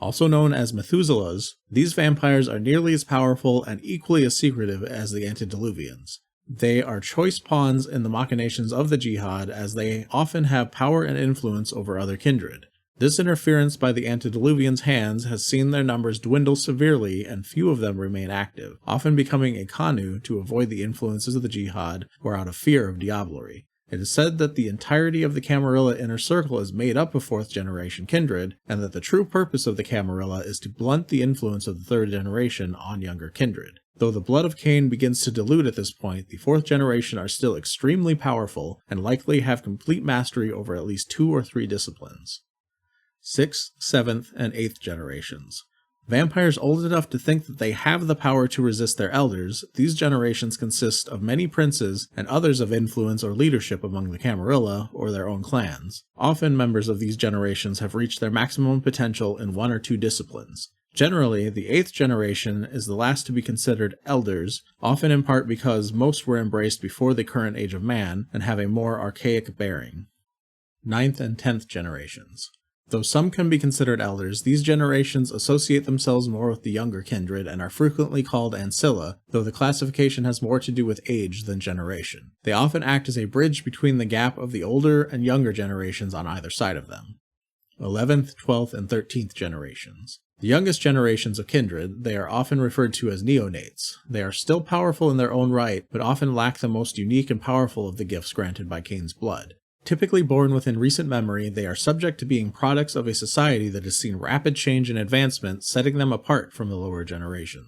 Also known as Methuselahs, these vampires are nearly as powerful and equally as secretive as the antediluvians. They are choice pawns in the machinations of the jihad, as they often have power and influence over other kindred. This interference by the antediluvians' hands has seen their numbers dwindle severely, and few of them remain active, often becoming a Kanu to avoid the influences of the jihad or out of fear of diablerie. It is said that the entirety of the Camarilla inner circle is made up of fourth generation kindred, and that the true purpose of the Camarilla is to blunt the influence of the third generation on younger kindred. Though the blood of Cain begins to dilute at this point, the fourth generation are still extremely powerful and likely have complete mastery over at least 2 or 3 disciplines. Sixth, seventh, and eighth generations. Vampires old enough to think that they have the power to resist their elders, these generations consist of many princes and others of influence or leadership among the Camarilla or their own clans. Often members of these generations have reached their maximum potential in 1 or 2 disciplines. Generally, the 8th generation is the last to be considered elders, often in part because most were embraced before the current age of man and have a more archaic bearing. 9th and 10th generations. Though some can be considered elders, these generations associate themselves more with the younger kindred and are frequently called ancilla, though the classification has more to do with age than generation. They often act as a bridge between the gap of the older and younger generations on either side of them. 11th, 12th, and 13th generations. The youngest generations of kindred, they are often referred to as neonates. They are still powerful in their own right, but often lack the most unique and powerful of the gifts granted by Cain's blood. Typically born within recent memory, they are subject to being products of a society that has seen rapid change and advancement, setting them apart from the lower generation.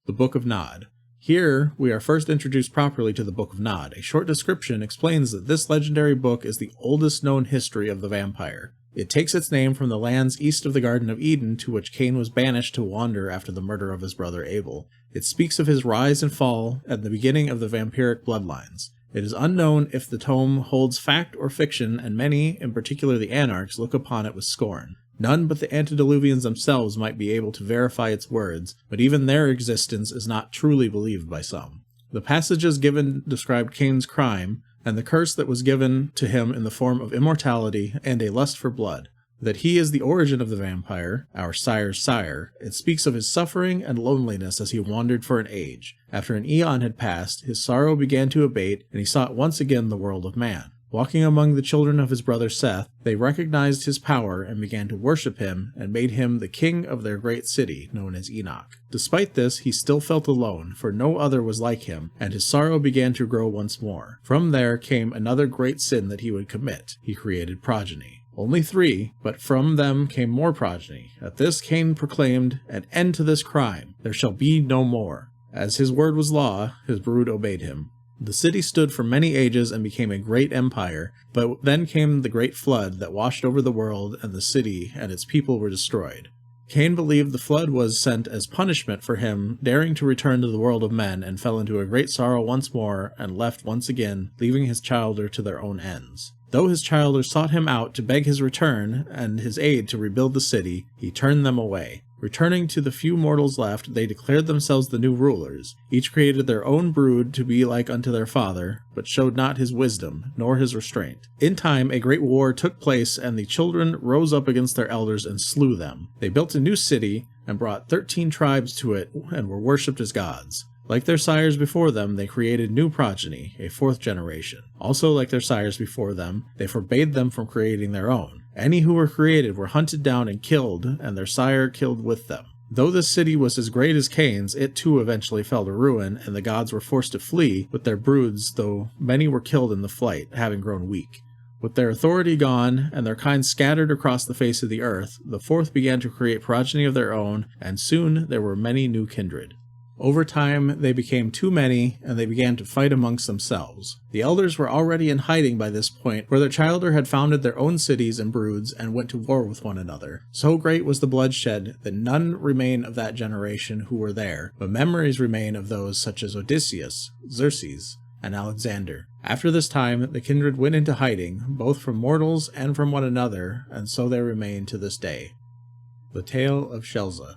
The Book of Nod. Here, we are first introduced properly to the Book of Nod. A short description explains that this legendary book is the oldest known history of the vampire. It takes its name from the lands east of the Garden of Eden to which Cain was banished to wander after the murder of his brother Abel. It speaks of his rise and fall at the beginning of the Vampiric Bloodlines. It is unknown if the tome holds fact or fiction, and many, in particular the Anarchs, look upon it with scorn. None but the antediluvians themselves might be able to verify its words, but even their existence is not truly believed by some. The passages given describe Cain's crime, and the curse that was given to him in the form of immortality and a lust for blood. That he is the origin of the vampire, our sire's sire. It speaks of his suffering and loneliness as he wandered for an age. After an eon had passed, his sorrow began to abate, and he sought once again the world of man. Walking among the children of his brother Seth, they recognized his power and began to worship him, and made him the king of their great city, known as Enoch. Despite this, he still felt alone, for no other was like him, and his sorrow began to grow once more. From there came another great sin that he would commit. He created progeny. Only 3, but from them came more progeny. At this Cain proclaimed, "An end to this crime! There shall be no more." As his word was law, his brood obeyed him. The city stood for many ages and became a great empire, but then came the great flood that washed over the world, and the city and its people were destroyed. Cain believed the flood was sent as punishment for him daring to return to the world of men, and fell into a great sorrow once more, and left once again, leaving his children to their own ends. Though his children sought him out to beg his return and his aid to rebuild the city, he turned them away. Returning to the few mortals left, they declared themselves the new rulers. Each created their own brood to be like unto their father, but showed not his wisdom, nor his restraint. In time, a great war took place, and the children rose up against their elders and slew them. They built a new city, and brought 13 tribes to it, and were worshipped as gods. Like their sires before them, they created new progeny, a 4th generation. Also, like their sires before them, they forbade them from creating their own. Any who were created were hunted down and killed, and their sire killed with them. Though this city was as great as Cain's, it too eventually fell to ruin, and the gods were forced to flee with their broods, though many were killed in the flight, having grown weak. With their authority gone, and their kind scattered across the face of the earth, the 4th began to create progeny of their own, and soon there were many new kindred. Over time, they became too many, and they began to fight amongst themselves. The elders were already in hiding by this point, for their childhood had founded their own cities and broods and went to war with one another. So great was the bloodshed that none remain of that generation who were there, but memories remain of those such as Odysseus, Xerxes, and Alexander. After this time, the kindred went into hiding, both from mortals and from one another, and so they remain to this day. The Tale of Shelzza.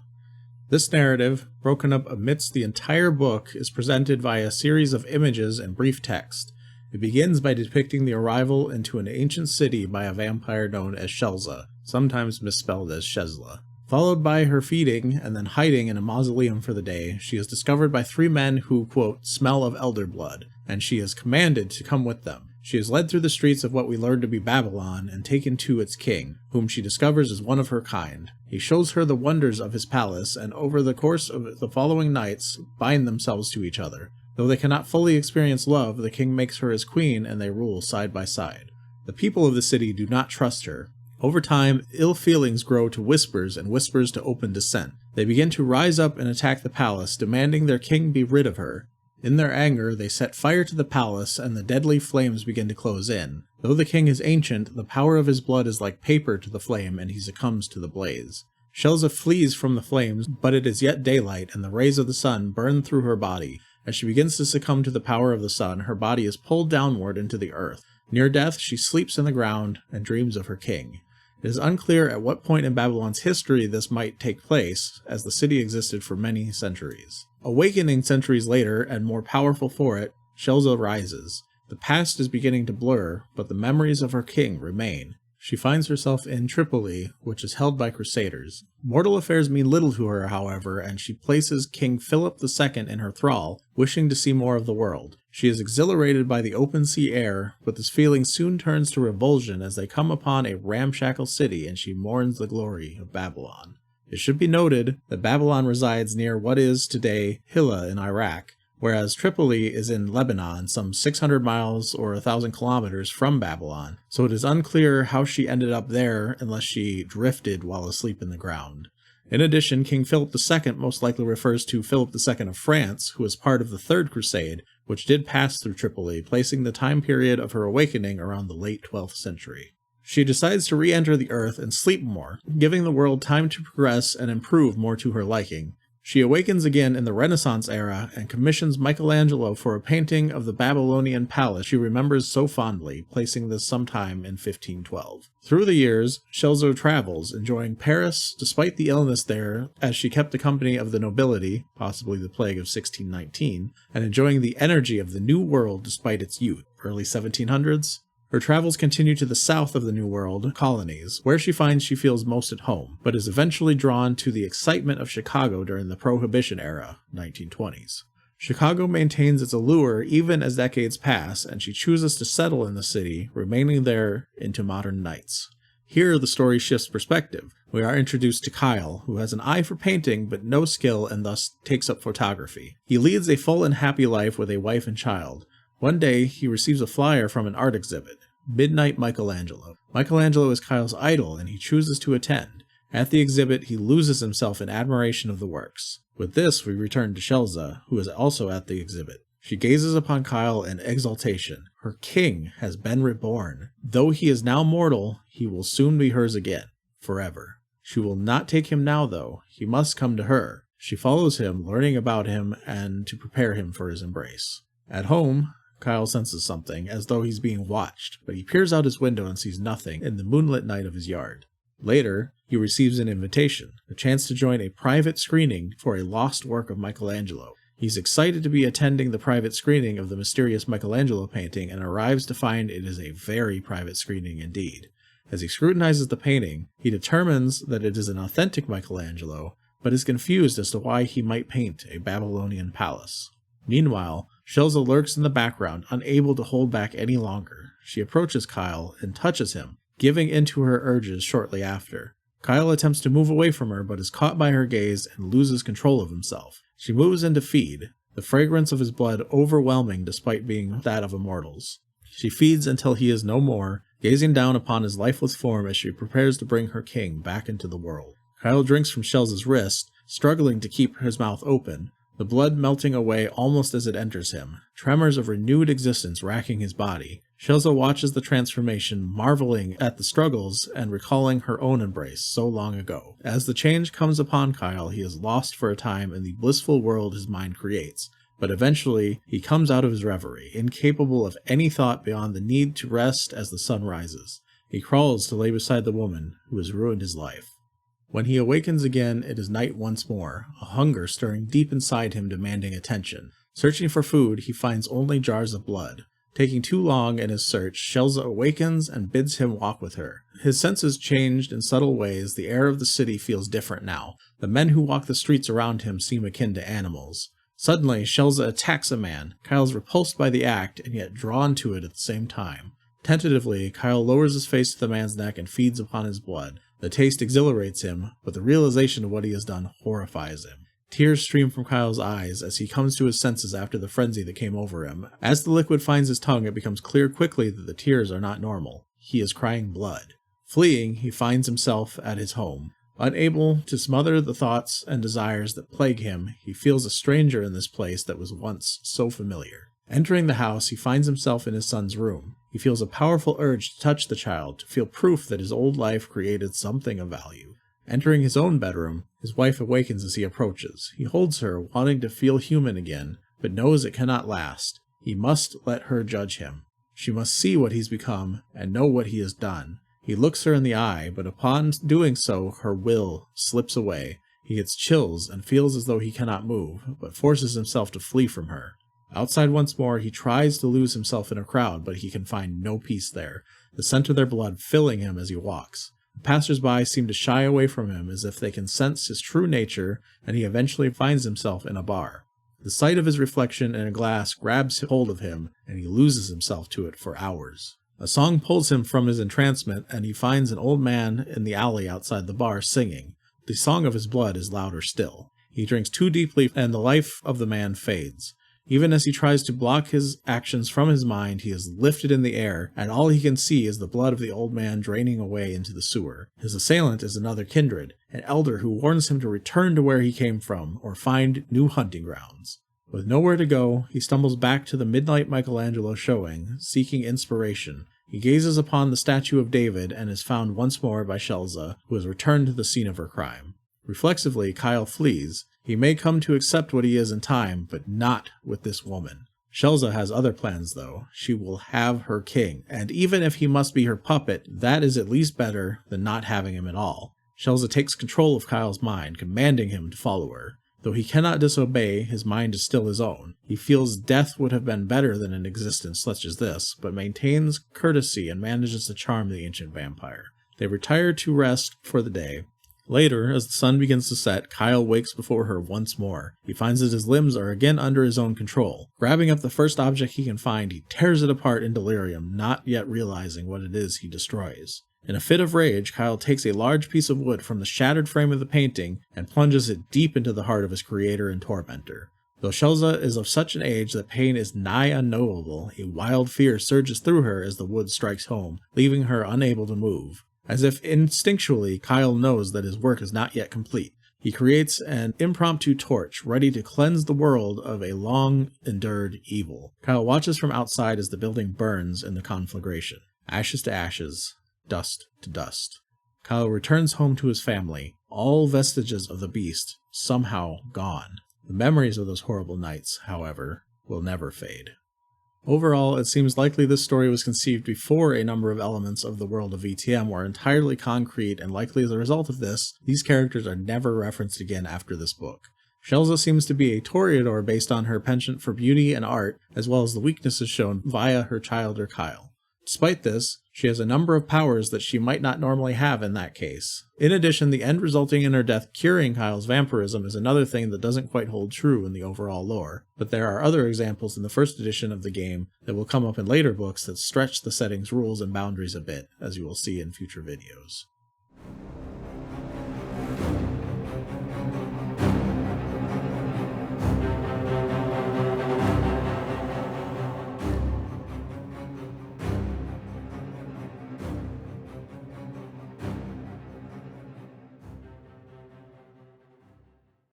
This narrative, broken up amidst the entire book, is presented via a series of images and brief text. It begins by depicting the arrival into an ancient city by a vampire known as Shelzza, sometimes misspelled as Shezla. Followed by her feeding and then hiding in a mausoleum for the day, she is discovered by 3 men who, quote, smell of elder blood, and she is commanded to come with them. She is led through the streets of what we learn to be Babylon and taken to its king, whom she discovers is one of her kind. He shows her the wonders of his palace, and over the course of the following nights bind themselves to each other. Though they cannot fully experience love, the king makes her his queen and they rule side by side. The people of the city do not trust her. Over time, ill feelings grow to whispers and whispers to open dissent. They begin to rise up and attack the palace, demanding their king be rid of her. In their anger, they set fire to the palace, and the deadly flames begin to close in. Though the king is ancient, the power of his blood is like paper to the flame, and he succumbs to the blaze. Shelzza flees from the flames, but it is yet daylight, and the rays of the sun burn through her body. As she begins to succumb to the power of the sun, her body is pulled downward into the earth. Near death, she sleeps in the ground and dreams of her king. It is unclear at what point in Babylon's history this might take place, as the city existed for many centuries. Awakening centuries later, and more powerful for it, Shelzza rises. The past is beginning to blur, but the memories of her king remain. She finds herself in Tripoli, which is held by crusaders. Mortal affairs mean little to her, however, and she places King Philip II in her thrall, wishing to see more of the world. She is exhilarated by the open sea air, but this feeling soon turns to revulsion as they come upon a ramshackle city and she mourns the glory of Babylon. It should be noted that Babylon resides near what is today Hilla in Iraq, whereas Tripoli is in Lebanon, some 600 miles or 1,000 kilometers from Babylon, so it is unclear how she ended up there unless she drifted while asleep in the ground. In addition, King Philip II most likely refers to Philip II of France, who was part of the Third Crusade, which did pass through Tripoli, placing the time period of her awakening around the late 12th century. She decides to re-enter the earth and sleep more, giving the world time to progress and improve more to her liking. She awakens again in the Renaissance era and commissions Michelangelo for a painting of the Babylonian palace she remembers so fondly, placing this sometime in 1512. Through the years, Shelzza travels, enjoying Paris despite the illness there, as she kept the company of the nobility, possibly the plague of 1619, and enjoying the energy of the New World despite its youth, early 1700s. Her travels continue to the south of the New World colonies, where she finds she feels most at home, but is eventually drawn to the excitement of Chicago during the Prohibition era, 1920s. Chicago maintains its allure even as decades pass, and she chooses to settle in the city, remaining there into modern nights. Here the story shifts perspective. We are introduced to Kyle, who has an eye for painting but no skill and thus takes up photography. He leads a full and happy life with a wife and child. One day, he receives a flyer from an art exhibit, Midnight Michelangelo. Michelangelo is Kyle's idol, and he chooses to attend. At the exhibit, he loses himself in admiration of the works. With this, we return to Shelzza, who is also at the exhibit. She gazes upon Kyle in exultation. Her king has been reborn. Though he is now mortal, he will soon be hers again, forever. She will not take him now, though. He must come to her. She follows him, learning about him and to prepare him for his embrace. At home, Kyle senses something, as though he's being watched, but he peers out his window and sees nothing in the moonlit night of his yard. Later, he receives an invitation, a chance to join a private screening for a lost work of Michelangelo. He's excited to be attending the private screening of the mysterious Michelangelo painting and arrives to find it is a very private screening indeed. As he scrutinizes the painting, he determines that it is an authentic Michelangelo, but is confused as to why he might paint a Babylonian palace. Meanwhile, Shelzza lurks in the background, unable to hold back any longer. She approaches Kyle and touches him, giving in to her urges shortly after. Kyle attempts to move away from her but is caught by her gaze and loses control of himself. She moves in to feed, the fragrance of his blood overwhelming despite being that of immortals. She feeds until he is no more, gazing down upon his lifeless form as she prepares to bring her king back into the world. Kyle drinks from Shelzza's wrist, struggling to keep his mouth open, the blood melting away almost as it enters him, tremors of renewed existence racking his body. Shelzza watches the transformation, marveling at the struggles and recalling her own embrace so long ago. As the change comes upon Kyle, he is lost for a time in the blissful world his mind creates. But eventually, he comes out of his reverie, incapable of any thought beyond the need to rest as the sun rises. He crawls to lay beside the woman who has ruined his life. When he awakens again, it is night once more, a hunger stirring deep inside him demanding attention. Searching for food, he finds only jars of blood. Taking too long in his search, Shelzza awakens and bids him walk with her. His senses changed in subtle ways, the air of the city feels different now. The men who walk the streets around him seem akin to animals. Suddenly, Shelzza attacks a man. Kyle is repulsed by the act, and yet drawn to it at the same time. Tentatively, Kyle lowers his face to the man's neck and feeds upon his blood. The taste exhilarates him, but the realization of what he has done horrifies him. Tears stream from Kyle's eyes as he comes to his senses after the frenzy that came over him. As the liquid finds his tongue, it becomes clear quickly that the tears are not normal. He is crying blood. Fleeing, he finds himself at his home. Unable to smother the thoughts and desires that plague him, he feels a stranger in this place that was once so familiar. Entering the house, he finds himself in his son's room. He feels a powerful urge to touch the child, to feel proof that his old life created something of value. Entering his own bedroom, his wife awakens as he approaches. He holds her, wanting to feel human again, but knows it cannot last. He must let her judge him. She must see what he's become, and know what he has done. He looks her in the eye, but upon doing so, her will slips away. He gets chills and feels as though he cannot move, but forces himself to flee from her. Outside once more, he tries to lose himself in a crowd, but he can find no peace there, the scent of their blood filling him as he walks. The passers-by seem to shy away from him as if they can sense his true nature, and he eventually finds himself in a bar. The sight of his reflection in a glass grabs hold of him, and he loses himself to it for hours. A song pulls him from his entrancement, and he finds an old man in the alley outside the bar singing. The song of his blood is louder still. He drinks too deeply, and the life of the man fades. Even as he tries to block his actions from his mind, he is lifted in the air, and all he can see is the blood of the old man draining away into the sewer. His assailant is another kindred, an elder who warns him to return to where he came from, or find new hunting grounds. With nowhere to go, he stumbles back to the midnight Michelangelo showing, seeking inspiration. He gazes upon the statue of David and is found once more by Shelzza, who has returned to the scene of her crime. Reflexively, Kyle flees. He may come to accept what he is in time, but not with this woman. Shelzza has other plans, though. She will have her king, and even if he must be her puppet, that is at least better than not having him at all. Shelzza takes control of Kyle's mind, commanding him to follow her. Though he cannot disobey, his mind is still his own. He feels death would have been better than an existence such as this, but maintains courtesy and manages to charm the ancient vampire. They retire to rest for the day. Later, as the sun begins to set, Kyle wakes before her once more. He finds that his limbs are again under his own control. Grabbing up the first object he can find, he tears it apart in delirium, not yet realizing what it is he destroys. In a fit of rage, Kyle takes a large piece of wood from the shattered frame of the painting and plunges it deep into the heart of his creator and tormentor. Though Shelzza is of such an age that pain is nigh unknowable, a wild fear surges through her as the wood strikes home, leaving her unable to move. As if instinctually, Kyle knows that his work is not yet complete. He creates an impromptu torch, ready to cleanse the world of a long-endured evil. Kyle watches from outside as the building burns in the conflagration. Ashes to ashes, dust to dust. Kyle returns home to his family, all vestiges of the beast somehow gone. The memories of those horrible nights, however, will never fade. Overall, it seems likely this story was conceived before a number of elements of the world of VtM were entirely concrete, and likely as a result of this, these characters are never referenced again after this book. Shelzza seems to be a Toreador based on her penchant for beauty and art, as well as the weaknesses shown via her childer Kyle. Despite this, she has a number of powers that she might not normally have in that case. In addition, the end resulting in her death curing Kyle's vampirism is another thing that doesn't quite hold true in the overall lore, but there are other examples in the first edition of the game that will come up in later books that stretch the setting's rules and boundaries a bit, as you will see in future videos.